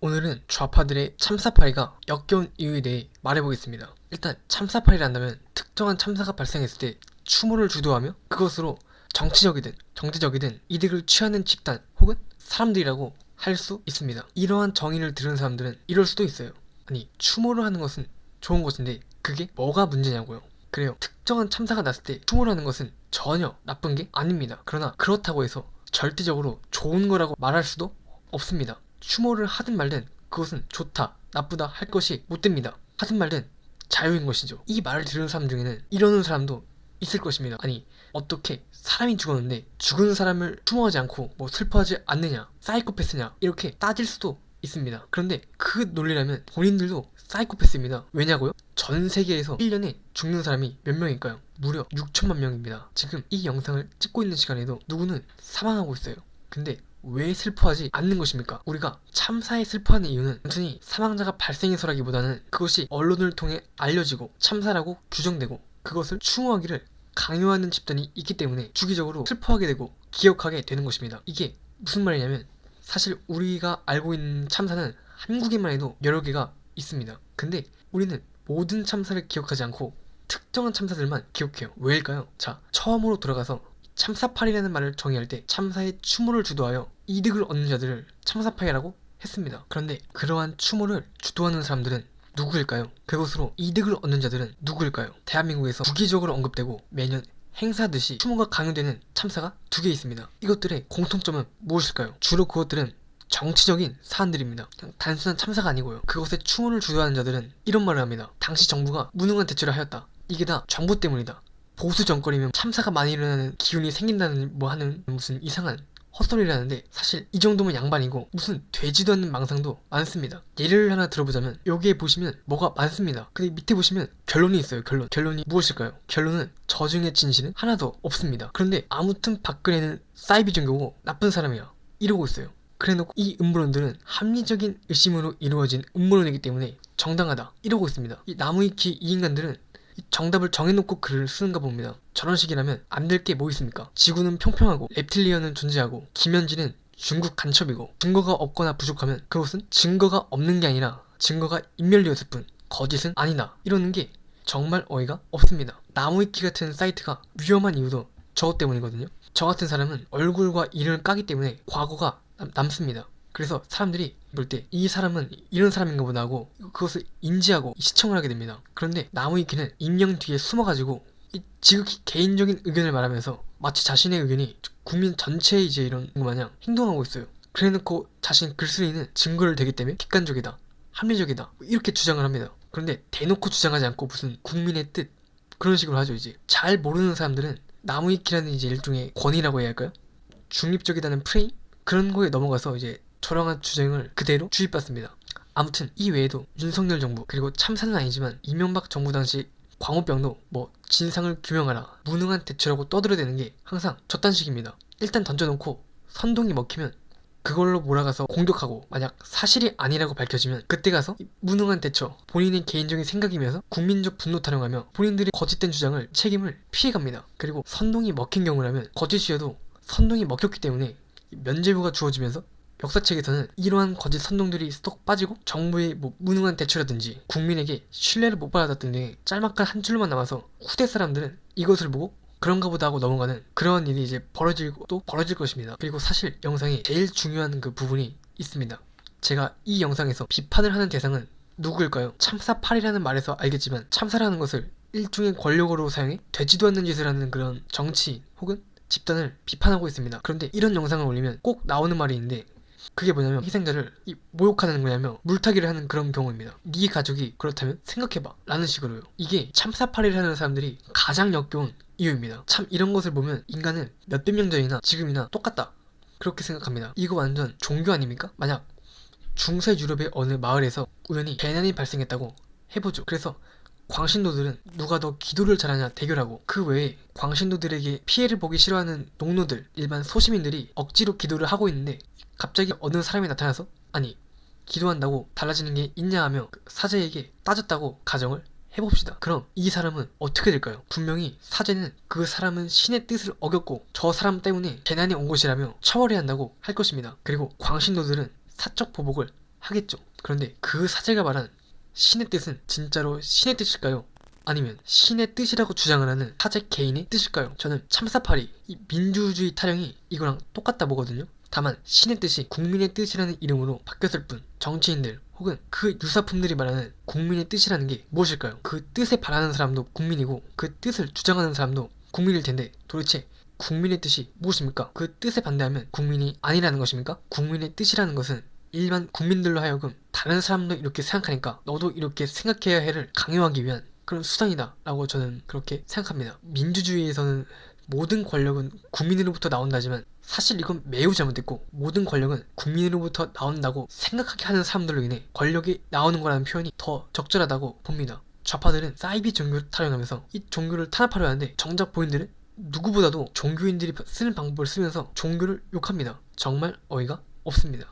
오늘은 좌파들의 참사파리가 역겨운 이유에 대해 말해보겠습니다. 일단 참사파리란다면 특정한 참사가 발생했을 때 추모를 주도하며 그것으로 정치적이든 경제적이든 이득을 취하는 집단 혹은 사람들이라고 할 수 있습니다. 이러한 정의를 들은 사람들은 이럴 수도 있어요. 아니, 추모를 하는 것은 좋은 것인데 그게 뭐가 문제냐고요. 그래요. 특정한 참사가 났을 때 추모를 하는 것은 전혀 나쁜 게 아닙니다. 그러나 그렇다고 해서 절대적으로 좋은 거라고 말할 수도 없습니다. 추모를 하든 말든 그것은 좋다, 나쁘다 할 것이 못 됩니다. 하든 말든 자유인 것이죠. 이 말을 들은 사람 중에는 이러는 사람도 있을 것입니다. 아니, 어떻게 사람이 죽었는데 죽은 사람을 추모하지 않고 뭐 슬퍼하지 않느냐, 사이코패스냐 이렇게 따질 수도 있습니다. 그런데 그 논리라면 본인들도 사이코패스입니다. 왜냐고요? 전 세계에서 1년에 죽는 사람이 몇 명일까요? 무려 6천만 명입니다. 지금 이 영상을 찍고 있는 시간에도 누구는 사망하고 있어요. 근데 왜 슬퍼하지 않는 것입니까? 우리가 참사에 슬퍼하는 이유는 단순히 사망자가 발생해서라기보다는 그것이 언론을 통해 알려지고 참사라고 규정되고 그것을 추모하기를 강요하는 집단이 있기 때문에 주기적으로 슬퍼하게 되고 기억하게 되는 것입니다. 이게 무슨 말이냐면 사실 우리가 알고 있는 참사는 한국에만 해도 여러 개가 있습니다. 근데 우리는 모든 참사를 기억하지 않고 특정한 참사들만 기억해요. 왜일까요? 자, 처음으로 돌아가서 참사파리라는 말을 정의할 때 참사의 추모를 주도하여 이득을 얻는 자들을 참사파리라고 했습니다. 그런데 그러한 추모를 주도하는 사람들은 누구일까요? 그것으로 이득을 얻는 자들은 누구일까요? 대한민국에서 주기적으로 언급되고 매년 행사듯이 추모가 강요되는 참사가 두 개 있습니다. 이것들의 공통점은 무엇일까요? 주로 그것들은 정치적인 사안들입니다. 그냥 단순한 참사가 아니고요. 그것에 추모를 주도하는 자들은 이런 말을 합니다. 당시 정부가 무능한 대처를 하였다. 이게 다 정부 때문이다. 보수 정권이면 참사가 많이 일어나는 기운이 생긴다는 뭐 하는 무슨 이상한 헛소리라는데 사실 이 정도면 양반이고 무슨 되지도 않는 망상도 많습니다. 예를 하나 들어보자면 여기에 보시면 뭐가 많습니다. 근데 밑에 보시면 결론이 있어요. 결론이 무엇일까요? 결론은 저중의 진실은 하나도 없습니다. 그런데 아무튼 박근혜는 사이비 종교고 나쁜 사람이야 이러고 있어요. 그래놓고 이 음모론들은 합리적인 의심으로 이루어진 음모론이기 때문에 정당하다 이러고 있습니다. 이 나무위키 이 인간들은 정답을 정해놓고 글을 쓰는가 봅니다. 저런 식이라면 안 될 게 뭐 있습니까? 지구는 평평하고 reptilian은 존재하고 김현진은 중국 간첩이고 증거가 없거나 부족하면 그것은 증거가 없는 게 아니라 증거가 인멸되었을 뿐 거짓은 아니다 이러는 게 정말 어이가 없습니다. 나무위키 같은 사이트가 위험한 이유도 저것 때문이거든요. 저 같은 사람은 얼굴과 이름을 까기 때문에 과거가 남습니다. 그래서 사람들이 볼 때 이 사람은 이런 사람인가 보다 하고 그것을 인지하고 시청을 하게 됩니다. 그런데 나무위키는 익명 뒤에 숨어가지고 지극히 개인적인 의견을 말하면서 마치 자신의 의견이 국민 전체의 이제 이런 거 마냥 행동하고 있어요. 그래놓고 자신 글쓰기는 증거를 대기 때문에 객관적이다, 합리적이다 이렇게 주장을 합니다. 그런데 대놓고 주장하지 않고 무슨 국민의 뜻 그런 식으로 하죠. 이제 잘 모르는 사람들은 나무위키라는 이제 일종의 권위라고 해야 할까요? 중립적이다는 프레임? 그런 거에 넘어가서 이제 저랑한 주장을 그대로 주입받습니다. 아무튼 이 외에도 윤석열 정부 그리고 참사는 아니지만 이명박 정부 당시 광우병도 뭐 진상을 규명하라 무능한 대처라고 떠들어대는 게 항상 저딴 식입니다. 일단 던져놓고 선동이 먹히면 그걸로 몰아가서 공격하고 만약 사실이 아니라고 밝혀지면 그때 가서 무능한 대처 본인의 개인적인 생각이면서 국민적 분노 타령하며 본인들이 거짓된 주장을 책임을 피해갑니다. 그리고 선동이 먹힌 경우라면 거짓이어도 선동이 먹혔기 때문에 면죄부가 주어지면서 역사책에서는 이러한 거짓 선동들이 쏙 빠지고 정부의 뭐 무능한 대처라든지 국민에게 신뢰를 못 받았던 등의 짤막한 한 줄만 남아서 후대 사람들은 이것을 보고 그런가 보다 하고 넘어가는 그러한 일이 이제 벌어지고 또 벌어질 것입니다. 그리고 사실 영상에 제일 중요한 그 부분이 있습니다. 제가 이 영상에서 비판을 하는 대상은 누구일까요? 참사팔이라는 말에서 알겠지만 참사라는 것을 일종의 권력으로 사용해 되지도 않는 짓을 하는 그런 정치인 혹은 집단을 비판하고 있습니다. 그런데 이런 영상을 올리면 꼭 나오는 말이 있는데 그게 뭐냐면 희생자를 모욕하는 거냐며 물타기를 하는 그런 경우입니다. 네 가족이 그렇다면 생각해봐 라는 식으로요. 이게 참사팔이를 하는 사람들이 가장 역겨운 이유입니다. 참 이런 것을 보면 인간은 몇백 년 전이나 지금이나 똑같다 그렇게 생각합니다. 이거 완전 종교 아닙니까? 만약 중세 유럽의 어느 마을에서 우연히 재난이 발생했다고 해보죠. 그래서 광신도들은 누가 더 기도를 잘하냐 대결하고 그 외에 광신도들에게 피해를 보기 싫어하는 농노들 일반 소시민들이 억지로 기도를 하고 있는데 갑자기 어느 사람이 나타나서 아니 기도한다고 달라지는 게 있냐 하며 그 사제에게 따졌다고 가정을 해봅시다. 그럼 이 사람은 어떻게 될까요? 분명히 사제는 그 사람은 신의 뜻을 어겼고 저 사람 때문에 재난이 온 것이라며 처벌해야 한다고 할 것입니다. 그리고 광신도들은 사적 보복을 하겠죠. 그런데 그 사제가 말한 신의 뜻은 진짜로 신의 뜻일까요? 아니면 신의 뜻이라고 주장을 하는 사제 개인의 뜻일까요? 저는 참사파리, 이 민주주의 타령이 이거랑 똑같다 보거든요. 다만 신의 뜻이 국민의 뜻이라는 이름으로 바뀌었을 뿐, 정치인들 혹은 그 유사품들이 말하는 국민의 뜻이라는 게 무엇일까요? 그 뜻에 반하는 사람도 국민이고 그 뜻을 주장하는 사람도 국민일 텐데 도대체 국민의 뜻이 무엇입니까? 그 뜻에 반대하면 국민이 아니라는 것입니까? 국민의 뜻이라는 것은 일반 국민들로 하여금 다른 사람도 이렇게 생각하니까 너도 이렇게 생각해야 해를 강요하기 위한 그런 수단이다 라고 저는 그렇게 생각합니다. 민주주의에서는 모든 권력은 국민으로부터 나온다지만 사실 이건 매우 잘못됐고, 모든 권력은 국민으로부터 나온다고 생각하게 하는 사람들로 인해 권력이 나오는 거라는 표현이 더 적절하다고 봅니다. 좌파들은 사이비 종교를 타령하면서 이 종교를 탄압하려 하는데 정작 본인들은 누구보다도 종교인들이 쓰는 방법을 쓰면서 종교를 욕합니다. 정말 어이가 없습니다.